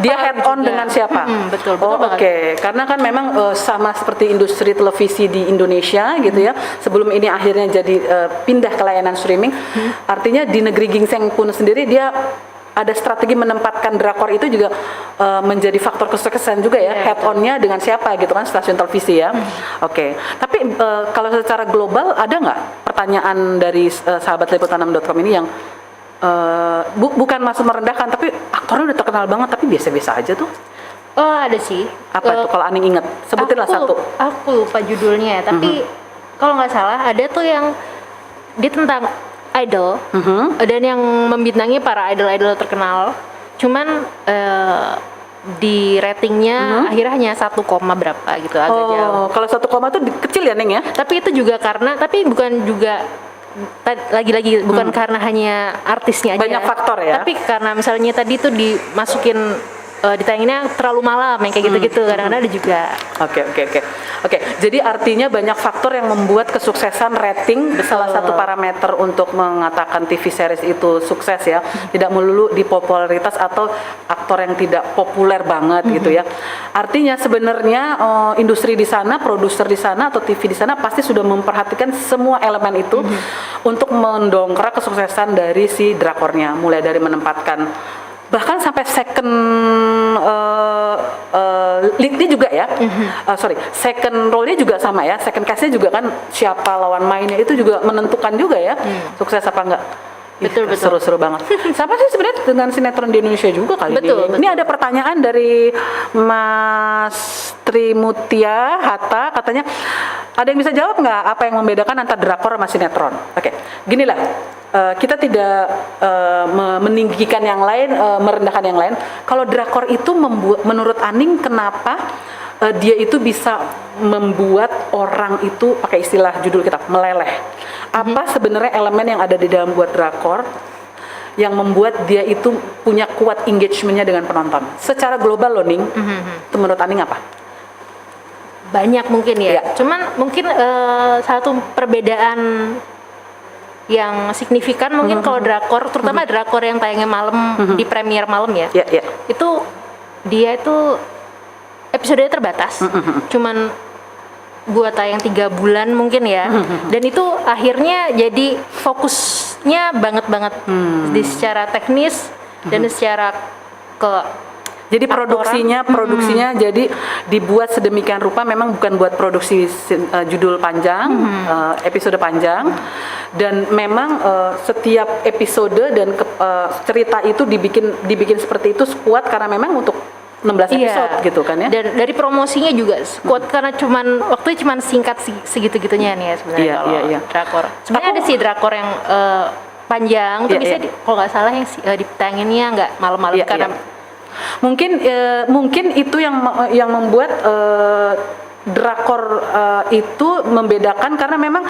dia pengaruh head on juga. dengan siapa? Betul Oh, banget. oke. Karena kan memang sama seperti industri televisi di Indonesia gitu ya. Sebelum ini akhirnya jadi pindah ke layanan streaming. Artinya di negeri gingseng pun sendiri dia ada strategi menempatkan drakor itu juga menjadi faktor kesuksesan juga ya, head on-nya dengan siapa gitu kan, stasiun televisi ya. Oke. Tapi kalau secara global ada nggak pertanyaan dari sahabat liputan6.com ini yang bukan masuk merendahkan, tapi aktornya udah terkenal banget tapi biasa-biasa aja tuh? Oh ada sih. Apa itu kalau Aning inget? Sebutinlah satu. Aku lupa judulnya, tapi kalau nggak salah ada tuh yang dia tentang idol dan yang membintangi para idol-idol terkenal. Cuman di ratingnya akhirnya hanya 1, berapa gitu, agak jauh. Kalau 1 tuh kecil ya Ning ya? Tapi itu juga karena, tapi bukan juga lagi-lagi bukan karena hanya artisnya aja. Banyak faktor ya. Tapi karena misalnya tadi tuh dimasukin ditayanginnya terlalu malam yang kayak gitu-gitu, kadang-kadang ada juga. Oke. Jadi artinya banyak faktor yang membuat kesuksesan rating salah satu parameter untuk mengatakan TV series itu sukses ya. Tidak melulu di popularitas atau aktor yang tidak populer banget gitu ya. Artinya sebenarnya industri di sana, produser di sana atau TV di sana pasti sudah memperhatikan semua elemen itu untuk mendongkrak kesuksesan dari si drakornya, mulai dari menempatkan bahkan sampai second lead-nya juga ya. Second role-nya juga sama ya. Second cast-nya juga kan siapa lawan mainnya itu juga menentukan juga ya sukses apa enggak. Betul. Seru-seru banget. Sama sih sebenarnya dengan sinetron di Indonesia juga kali ini. Ini ada pertanyaan dari Mas Trimutia Hatta, katanya ada yang bisa jawab nggak apa yang membedakan antara drakor sama sinetron? Oke, ginilah. Kita tidak meninggikan yang lain, merendahkan yang lain. Kalau drakor itu menurut Aning kenapa dia itu bisa membuat orang itu, pakai istilah judul kita, meleleh. Apa sebenarnya elemen yang ada di dalam buat drakor yang membuat dia itu punya kuat engagementnya dengan penonton? Secara global loh, Ning, itu menurut Aning apa? Banyak mungkin ya. Cuman mungkin satu perbedaan yang signifikan mungkin kalau drakor, terutama drakor yang tayangnya malam di premier malam ya. Itu dia itu episodenya terbatas. Cuman buat tayang 3 bulan mungkin ya. Dan itu akhirnya jadi fokusnya banget di secara teknis dan secara jadi produksinya jadi dibuat sedemikian rupa, memang bukan buat produksi judul panjang, episode panjang, dan memang setiap episode dan cerita itu dibikin seperti itu kuat karena memang untuk 16 episode gitu kan ya. Dan dari promosinya juga kuat karena waktunya cuman singkat segitu-gitunya nih ya sebenarnya kalau drakor. Sebenarnya ada sih drakor yang panjang tuh bisa kalau nggak salah yang ditayanginnya nggak malam-malam karena mungkin itu yang membuat drakor itu membedakan karena memang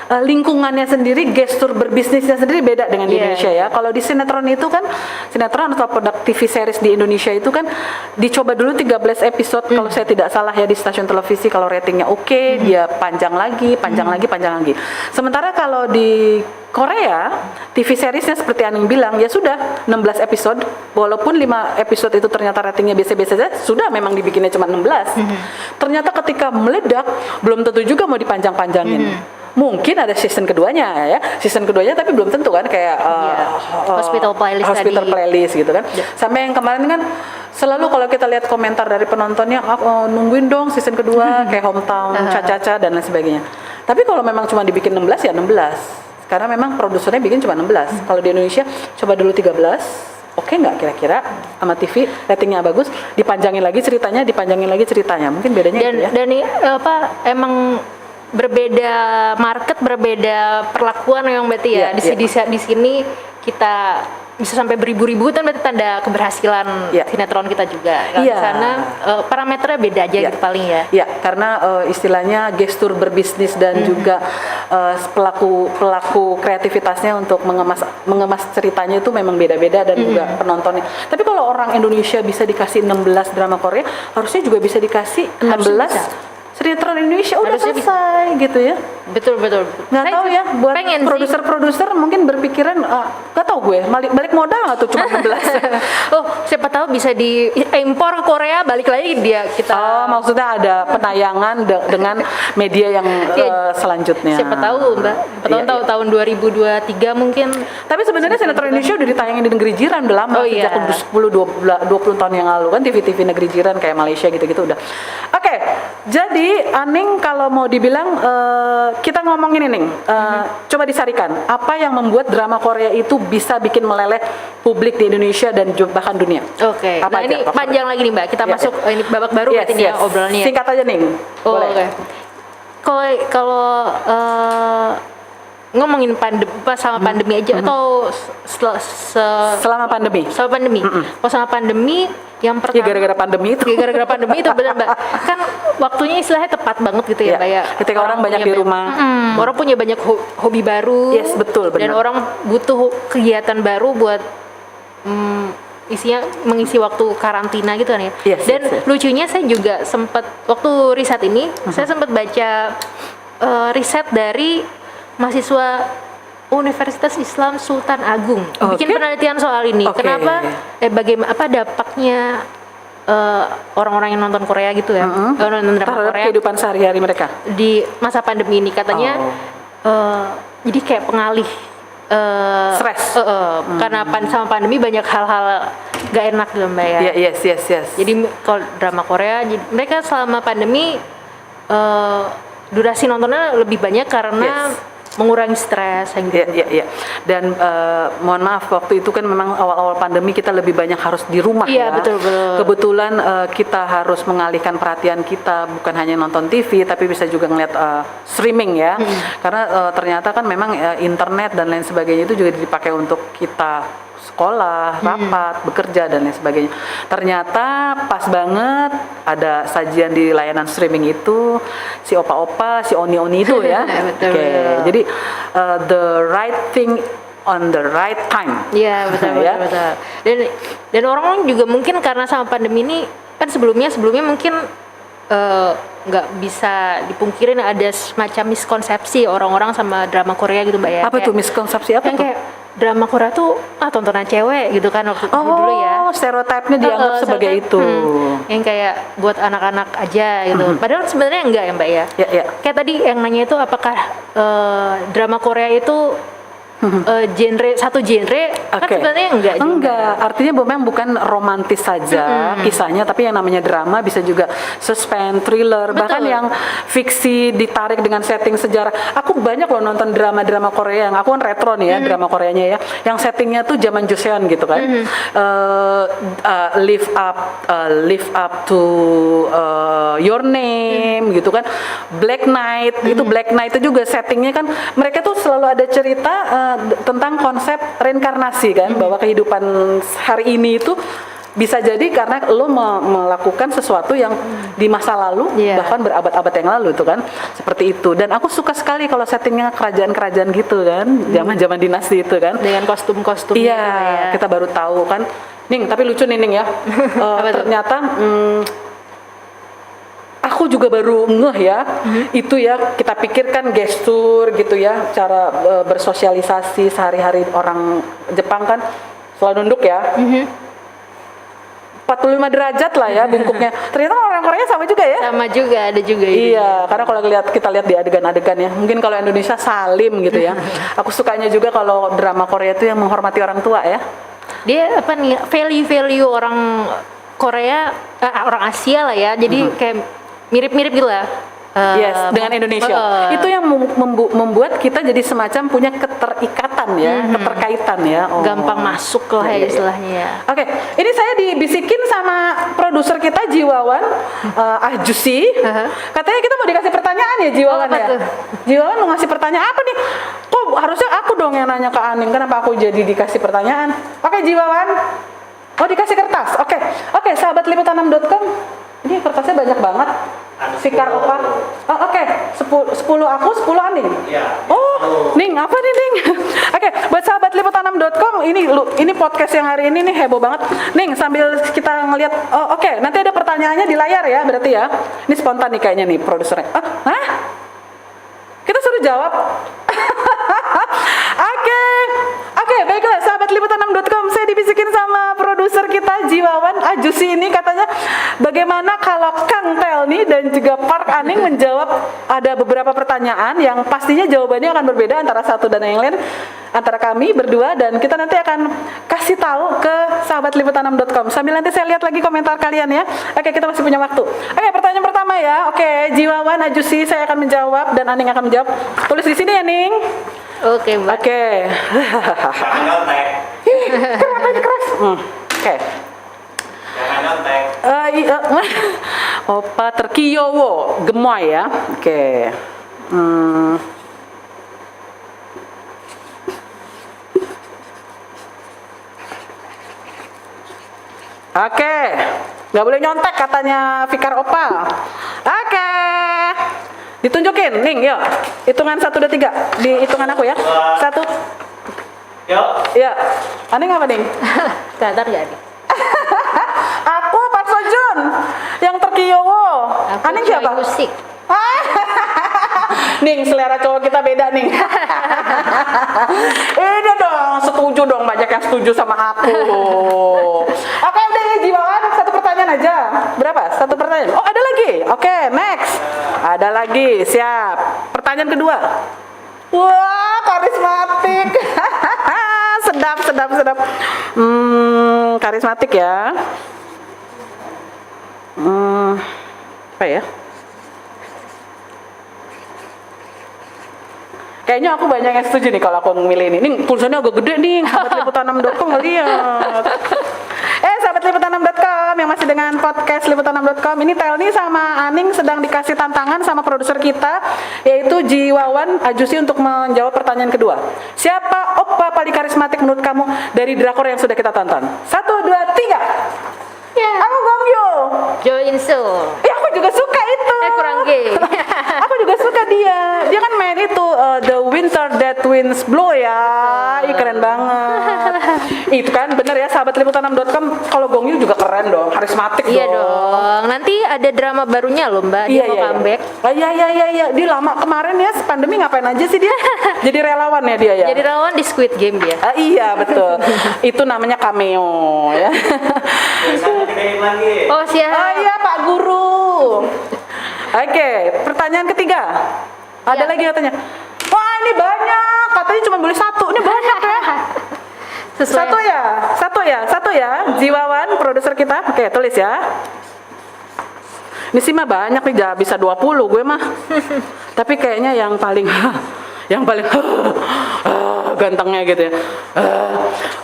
lingkungannya sendiri, gestur berbisnisnya sendiri beda dengan di Indonesia ya. Kalau di sinetron itu kan, sinetron atau produk TV series di Indonesia itu kan dicoba dulu 13 episode kalau saya tidak salah ya di stasiun televisi, kalau ratingnya dia panjang lagi. Sementara kalau di Korea, TV seriesnya seperti Aning bilang, ya sudah 16 episode, walaupun 5 episode itu ternyata ratingnya biasa-biasa saja, sudah memang dibikinnya cuma 16. Ternyata ketika meledak, belum tentu juga mau dipanjang-panjangin. Mungkin ada season keduanya tapi belum tentu kan, kayak Hospital Playlist gitu kan. Sampai yang kemarin kan selalu kalau kita lihat komentar dari penontonnya, nungguin dong season kedua, kayak Hometown, Caca dan lain sebagainya. Tapi kalau memang cuma dibikin 16 ya 16. Karena memang produsernya bikin cuma 16. Kalau di Indonesia coba dulu 13. Oke nggak kira-kira sama TV ratingnya bagus, dipanjangin lagi ceritanya, mungkin bedanya dan, gitu ya. Dan emang berbeda market, berbeda perlakuan yang berarti ya. Di sini kita bisa sampai beribu-ribu kan berarti tanda keberhasilan sinetron kita juga. Kalau di sana parameternya beda aja gitu paling ya. Iya, karena istilahnya gestur berbisnis dan juga pelaku kreativitasnya untuk mengemas ceritanya itu memang beda-beda dan juga penontonnya. Tapi kalau orang Indonesia bisa dikasih 16 drama Korea, harusnya juga bisa dikasih 16 sinetron Indonesia, udah selesai gitu ya. Betul. Nggak tahu ya, buat produser mungkin berpikiran, nggak tahu gue, balik modal nggak tuh cuma 16. Siapa tahu bisa diimpor ke Korea, balik lagi kita. Maksudnya ada penayangan dengan media yang selanjutnya. Siapa tahu Mbak, tahun 2023 mungkin. Tapi sebenarnya sinetron Indonesia udah ditayangin di negeri jiran udah lama, sejak 10-20 tahun yang lalu kan, TV-TV negeri jiran kayak Malaysia gitu-gitu udah. Oke, jadi Aning kalau mau dibilang kita ngomongin ini, coba disarikan apa yang membuat drama Korea itu bisa bikin meleleh publik di Indonesia dan bahkan dunia. Oke. Nah ini panjang lagi nih Mbak, kita masuk ini babak baru berarti nih obrolannya. Singkat aja nih. Oke. Kalau ngomongin pandemi aja atau selama pandemi. Kalau sama pandemi yang pertama gara-gara pandemi itu benar Mbak. Kan waktunya istilahnya tepat banget gitu ya Mbak ya. Ketika orang banyak di rumah. Orang punya banyak hobi baru. Yes, betul, benar. Dan orang butuh kegiatan baru buat isinya mengisi waktu karantina gitu kan ya. Dan lucunya saya juga sempat waktu riset ini, saya sempat baca riset dari mahasiswa Universitas Islam Sultan Agung bikin penelitian soal ini. Kenapa bagaimana dampaknya orang-orang yang nonton Korea gitu ya, nonton drama Korea kehidupan sehari-hari mereka di masa pandemi ini, katanya jadi kayak pengalih stres. Karena sama pandemi banyak hal-hal nggak enak gitu Mbak ya. Iya, yes. Jadi kalau drama Korea, mereka selama pandemi durasi nontonnya lebih banyak karena mengurangi stres gitu. Iya. Dan mohon maaf, waktu itu kan memang awal-awal pandemi kita lebih banyak harus di rumah ya. Iya, betul. Kebetulan kita harus mengalihkan perhatian kita bukan hanya nonton TV tapi bisa juga ngeliat streaming ya. Karena ternyata kan memang internet dan lain sebagainya itu juga dipakai untuk kita sekolah, rapat, bekerja dan lain sebagainya. Ternyata pas banget ada sajian di layanan streaming itu si opa-opa, si oni-oni itu ya. Betul. Jadi the right thing on the right time. Iya, betul. Dan orang juga mungkin karena sama pandemi ini kan sebelumnya mungkin nggak bisa dipungkirin ada semacam miskonsepsi orang-orang sama drama Korea gitu Mbak ya. Apa tuh miskonsepsi apa tuh? Kayak drama Korea tuh tontonan cewek gitu kan waktu dulu ya. Stereotipnya dianggap sebagai itu. Yang kayak buat anak-anak aja gitu. Padahal sebenarnya enggak ya Mbak ya. Iya. Kayak tadi yang nanya itu apakah drama Korea itu satu genre kan sebenarnya enggak juga. Enggak, artinya memang bukan romantis saja kisahnya, tapi yang namanya drama bisa juga suspense, thriller, bahkan yang fiksi ditarik dengan setting sejarah. Aku banyak loh nonton drama-drama Korea yang aku kan retro nih ya, drama Koreanya ya, yang settingnya tuh zaman Joseon gitu kan. Live up to your name gitu kan. Black Knight itu juga settingnya kan mereka tuh selalu ada cerita tentang konsep reinkarnasi kan, bahwa kehidupan hari ini itu bisa jadi karena lo melakukan sesuatu yang di masa lalu bahkan berabad-abad yang lalu tuh kan, seperti itu. Dan aku suka sekali kalau settingnya kerajaan-kerajaan gitu kan, zaman-zaman dinasti itu kan, dengan kostum-kostum. Iya, kita baru tahu kan. Ning, tapi lucu nih Ning ya. Ternyata aku juga baru ngeh ya, itu ya kita pikirkan gestur gitu ya, cara bersosialisasi sehari-hari orang Jepang kan selalu nunduk ya. 45 derajat lah ya bungkuknya. Ternyata orang Korea sama juga ya? Sama juga, ada juga. Iya, karena kalau kita lihat di adegan-adegan ya, mungkin kalau Indonesia salim gitu ya. Aku sukanya juga kalau drama Korea itu yang menghormati orang tua ya. Dia apa nih, value-value orang Korea, orang Asia lah ya, jadi kayak mirip-mirip gitu lah. Yes, dengan Indonesia. Itu yang membuat kita jadi semacam punya keterikatan ya, keterkaitan ya. Gampang masuk lah ya istilahnya ya. Oke, ini saya dibisikin sama produser kita Jiwawan, Jusi. Katanya kita mau dikasih pertanyaan ya Jiwawan ya. Jiwawan mau ngasih pertanyaan apa nih? Kok harusnya aku dong yang nanya ke Aning, kenapa aku jadi dikasih pertanyaan? Oke Jiwawan. Oh dikasih kertas. Oke, sahabat liputan6.com. Ini kertasnya banyak banget. Fikar Opa. Oh, oke. 10 aku, 10 Aning. Iya. Oh, Ning, apa nih Ning? Oke, buat sahabat liputan6.com, ini podcast yang hari ini nih heboh banget. Ning, sambil kita ngelihat, oke, nanti ada pertanyaannya di layar ya, berarti ya. Ini spontan nih kayaknya nih produsernya. Hah? Kita suruh jawab. Oke, baiklah sahabat liputan6.com, saya dibisikin sama produser kita Jiwawan Jusi ini, katanya bagaimana kalau Kang Telni dan juga Park Aning menjawab ada beberapa pertanyaan yang pastinya jawabannya akan berbeda antara satu dan yang lain, antara kami berdua, dan kita nanti akan kasih tahu ke sahabat liputan6.com sambil nanti saya lihat lagi komentar kalian ya. Oke, kita masih punya waktu. Oke, pertanyaan pertama ya. Oke, Jiwawan Jusi saya akan menjawab dan Aning akan menjawab. Tulis di sini ya Ning. Oke, Mbak. Oke. Jangan nyontek. Keras. Oke. Jangan nyontek. Opa terkiyowo gemoy ya. Oke. Oke. Nggak boleh nyontek katanya Fikar Opa. Oke. Ditunjukin, Ning, yuk. Hitungan 1, 2, 3. Di hitungan aku ya. 1. Yuk. Ya. Aning apa, Ning? Datar gak nih? Aku Park Sojun yang terkiyowo. Aning siapa? Musik. Ning, selera cowok kita beda Ning. Ini dong, setuju dong, banyak yang setuju sama aku. Oke, udah ya Jiwawan, satu pertanyaan aja. Berapa? Satu pertanyaan. Oh, ada lagi. Oke, next. Ada lagi, siap. Pertanyaan kedua. Wah, karismatik. sedap. Karismatik ya. Apa ya? Kayaknya aku banyak yang setuju nih kalau aku memilih ini. Nih tulisannya agak gede nih, sahabat liputan6.com nggak lihat. Sahabat liputan6.com yang masih dengan podcast liputan6.com, ini Telni sama Aning sedang dikasih tantangan sama produser kita, yaitu Jiwawan Ajusi untuk menjawab pertanyaan kedua. Siapa oppa paling karismatik menurut kamu dari drakor yang sudah kita tonton? 1, 2, 3. Ya. Aku Gongyo. Jo In Soo. Aku juga suka itu. Kurang gay. Aku juga suka dia. Dia kan main itu The Winter That Winds Blow ya. Ih, keren banget. Itu kan bener ya, sahabat liputan6.com, kalau Gongyu juga keren dong, karismatik Iya dong. dong. Nanti ada drama barunya loh Mbak. Dia mau comeback. Iya. Dia lama kemarin ya, pandemi ngapain aja sih dia? Jadi relawan ya dia ya. Jadi relawan di Squid Game dia. Iya betul. Itu namanya cameo ya. Tulisannya dikirim lagi. Oh siap. Oh iya Pak Guru. Oke, pertanyaan ketiga. Ada Ya. lagi katanya. Wah ini banyak. Katanya cuma boleh satu. Ini banyak ya. Sesuai. Satu ya. Jiwawan, produser kita. Oke, tulis ya. Ini sih mah banyak nih, bisa 20 gue mah. Tapi kayaknya yang paling gantengnya gitu ya.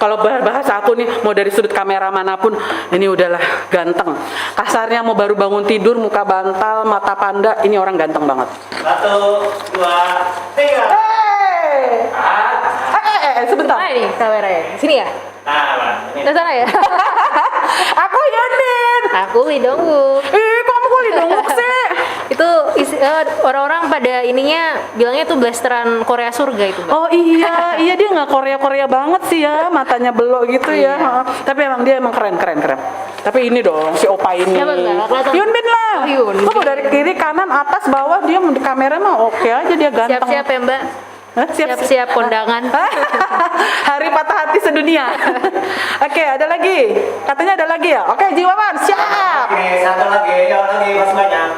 Kalau bahasa aku nih, mau dari sudut kamera manapun, ini udahlah ganteng. Kasarnya mau baru bangun tidur, muka bantal, mata panda, ini orang ganteng banget. 1, 2, 3. Sebentar. Mana nih kameranya? Sini ya? Nah, Bang, ini. Di sana ya? Aku Yundin. Aku Lee Dong-wook. Kamu kok lidunguk sih? Itu orang-orang pada ininya bilangnya itu blasteran Korea surga itu, Mbak. Oh iya dia nggak Korea banget sih ya, matanya belok gitu ya. Iya. Tapi emang dia emang keren. Tapi ini dong si opa ini. Siapa nggak kelihatan? Hyunbin lah. Oh, Hyunbin. Kamu dari kiri, kanan, atas, bawah dia di kamera mah oke aja, dia ganteng. Siap-siap ya Mbak. Hah? Siap-siap kondangan. Hari patah hati sedunia. Oke, ada lagi. Katanya ada lagi ya. Oke, Jiwawan, siap. Oke, satu lagi, yuk lagi, masih banyak.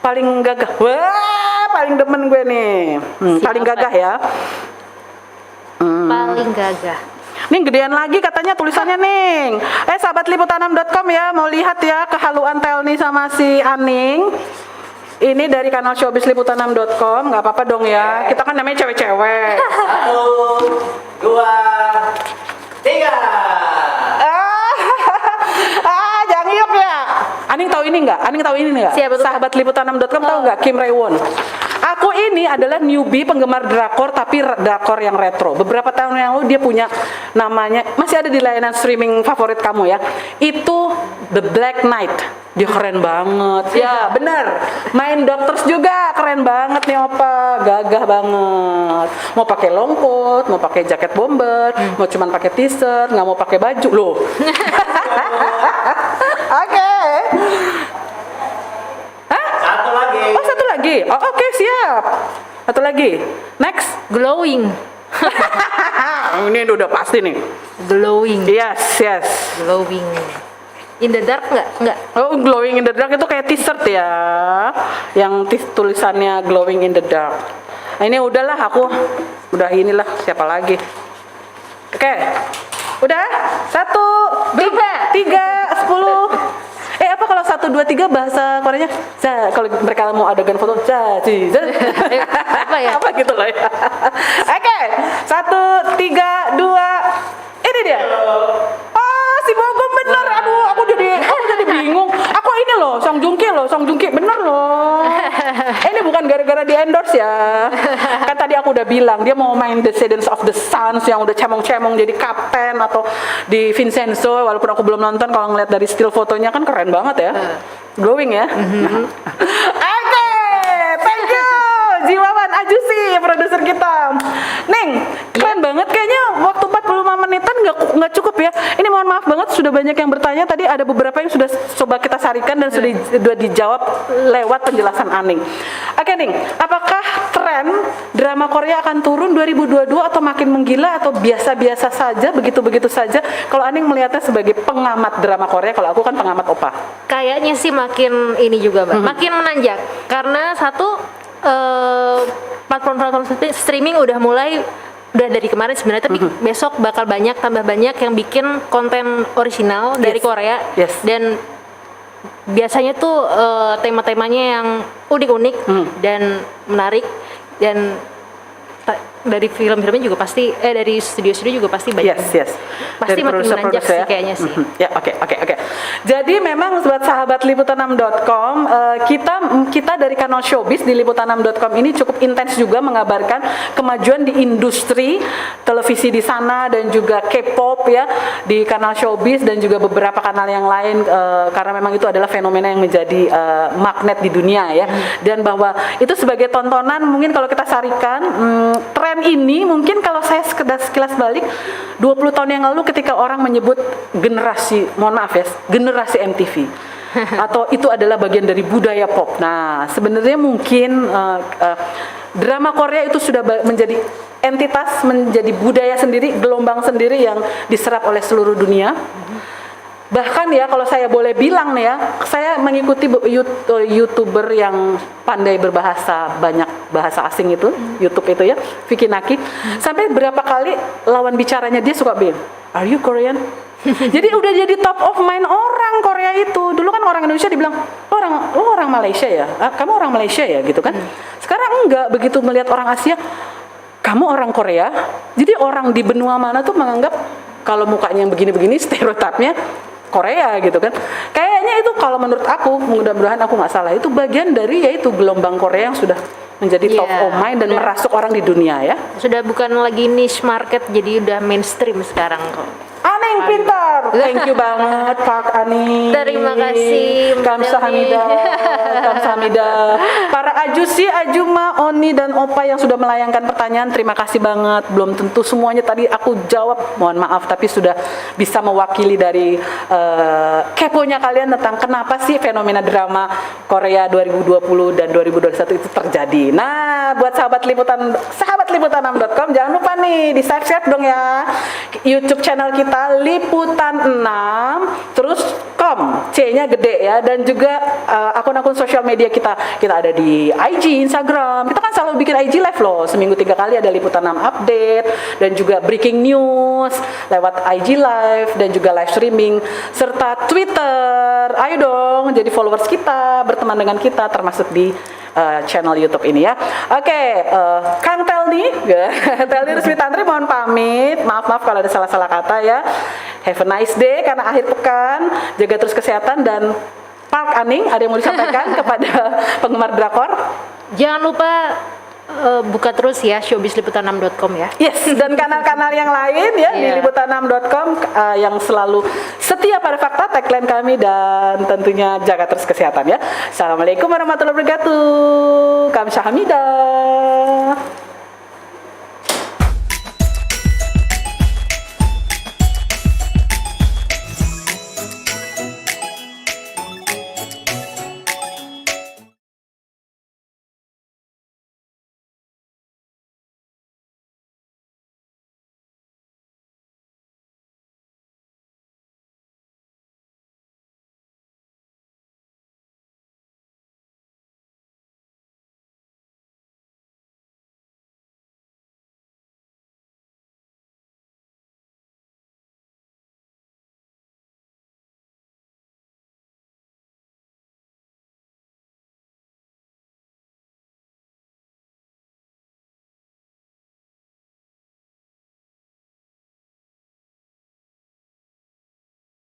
Paling gagah. Wah, paling demen gue nih. Paling Siapa? gagah ya. Paling gagah. Nih gedean lagi katanya tulisannya Ning. Sahabat liputan6.com ya, mau lihat ya kehaluan Telni sama si Aning. Ini dari kanal Showbiz liputan6.com, nggak apa-apa dong ya. Kita kan namanya cewek-cewek. 1, 2, 3. Jangiuk ya. Aning tahu ini nggak? Siapa tuh? Sahabat liputan6.com tahu nggak Kim Rae-won? Aku ini adalah newbie penggemar drakor, tapi drakor yang retro. Beberapa tahun yang lalu dia punya namanya, masih ada di layanan streaming favorit kamu ya. Itu The Black Knight. Dia keren banget. Ya, bener. Main Doctors juga keren banget nih opa, gagah banget. Mau pakai long coat, mau pakai jaket bomber, mau cuman pakai t-shirt, nggak mau pakai baju loh. Oke. Satu lagi. Oh, satu lagi. Oh, oke, siap. Satu lagi. Next. Glowing. Ini udah pasti nih. Glowing. Yes. Glowing. In the dark enggak? Oh, glowing in the dark itu kayak t-shirt ya. Yang tulisannya glowing in the dark. Nah, ini udahlah aku. Udah inilah, siapa lagi? Oke. Udah? 1, 2, 3, 10. Apa kalau 1, 2, 3 bahasa Koreanya? Kalau mereka mau adegan foto, Apa ya? Apa gitu loh ya. Oke. 1, 3, 2. Ini dia. Oh, si Bogom bener. Aduh, aku jadi bingung. Aku ini loh, Song Joong Ki bener loh. Ini bukan gara-gara di endorse ya. Kan tadi aku udah bilang dia mau main Descendants of the Suns yang udah cemong-cemong jadi kapten, atau di Vincenzo, walaupun aku belum nonton, kalau ngeliat dari still fotonya kan keren banget ya. Glowing ya. Oke, thank you Jiwawan Ajusi, produser kita. Ning, keren banget kayaknya, waktu 45 menitan nggak cukup ya. Ini mohon maaf banget, sudah banyak yang bertanya. Tadi ada beberapa yang sudah coba kita sarikan dan sudah dijawab lewat penjelasan Aning. Oke Ning, apakah tren drama Korea akan turun 2022 atau makin menggila atau biasa-biasa saja, begitu-begitu saja? Kalau Aning melihatnya sebagai pengamat drama Korea, kalau aku kan pengamat opa. Kayaknya sih makin ini juga Mbak, makin menanjak. Karena satu platform streaming udah mulai udah dari kemarin sebenarnya, tapi besok bakal tambah banyak yang bikin konten orisinal dari Yes. Korea. Yes. Dan biasanya tuh tema-temanya yang unik-unik dan menarik, dan dari film-filmnya juga pasti dari studio-studio juga pasti banyak. Yes. Pasti Dari makin menanjak produser-produser sih ya. kayaknya sih. Ya, oke. Jadi memang buat sahabat liputan6.com, kita dari kanal Showbiz di liputan6.com ini cukup intens juga mengabarkan kemajuan di industri televisi di sana dan juga K-pop ya di kanal Showbiz dan juga beberapa kanal yang lain, karena memang itu adalah fenomena yang menjadi magnet di dunia ya. Dan bahwa itu sebagai tontonan, mungkin kalau kita sarikan tren ini, mungkin kalau saya sekilas balik 20 tahun yang lalu ketika orang menyebut generasi, mohon maaf ya, generasi MTV atau itu adalah bagian dari budaya pop. Nah, sebenarnya mungkin drama Korea itu sudah menjadi entitas, menjadi budaya sendiri, gelombang sendiri yang diserap oleh seluruh dunia. Bahkan ya kalau saya boleh bilang nih ya, saya mengikuti YouTuber yang pandai berbahasa banyak bahasa asing itu, YouTube itu ya, Vicky Naki. Sampai berapa kali lawan bicaranya dia suka bilang, "Are you Korean?" Jadi udah jadi top of mind orang Korea itu. Dulu kan orang Indonesia dibilang, "Lo orang Malaysia ya? Kamu orang Malaysia ya?" gitu kan. Sekarang enggak, begitu melihat orang Asia, "Kamu orang Korea?" Jadi orang di benua mana tuh menganggap kalau mukanya yang begini-begini stereotipnya Korea gitu kan. Kayaknya itu kalau menurut aku, mudah-mudahan aku nggak salah, itu bagian dari yaitu gelombang Korea yang sudah menjadi top of mind dan merasuk orang di dunia ya. Sudah bukan lagi niche market, jadi udah mainstream sekarang kok. Aning pintar, thank you banget Pak Aning. Terima kasih, Mbak Kamsahamnida, Kamsahamnida. Para Ajusi, Ajuma, Oni dan Opa yang sudah melayangkan pertanyaan, terima kasih banget. Belum tentu semuanya tadi aku jawab, mohon maaf, tapi sudah bisa mewakili dari keponya kalian tentang kenapa sih fenomena drama Korea 2020 dan 2021 itu terjadi. Nah, buat sahabat liputan6.com, jangan lupa nih di subscribe dong ya YouTube channel kita Liputan 6 terus C-nya gede ya, dan juga akun-akun sosial media kita ada di IG, Instagram. Kita kan selalu bikin IG live loh, seminggu 3 kali ada Liputan 6 update dan juga breaking news lewat IG live dan juga live streaming serta Twitter. Ayo dong jadi followers kita, berteman dengan kita termasuk di channel YouTube ini ya. Oke, Kang Telni Resmi Tantri mohon pamit. Maaf kalau ada salah-salah kata ya. Have a nice day karena akhir pekan. Jaga terus kesehatan. Dan Park Aning, ada yang mau disampaikan kepada penggemar drakor? Jangan lupa buka terus ya showbizliputan6.com ya. Yes, dan kanal-kanal yang lain ya di liputan6.com yang selalu setia pada fakta, tagline kami, dan tentunya jaga terus kesehatan ya. Assalamualaikum warahmatullahi wabarakatuh. Kamsahamnida.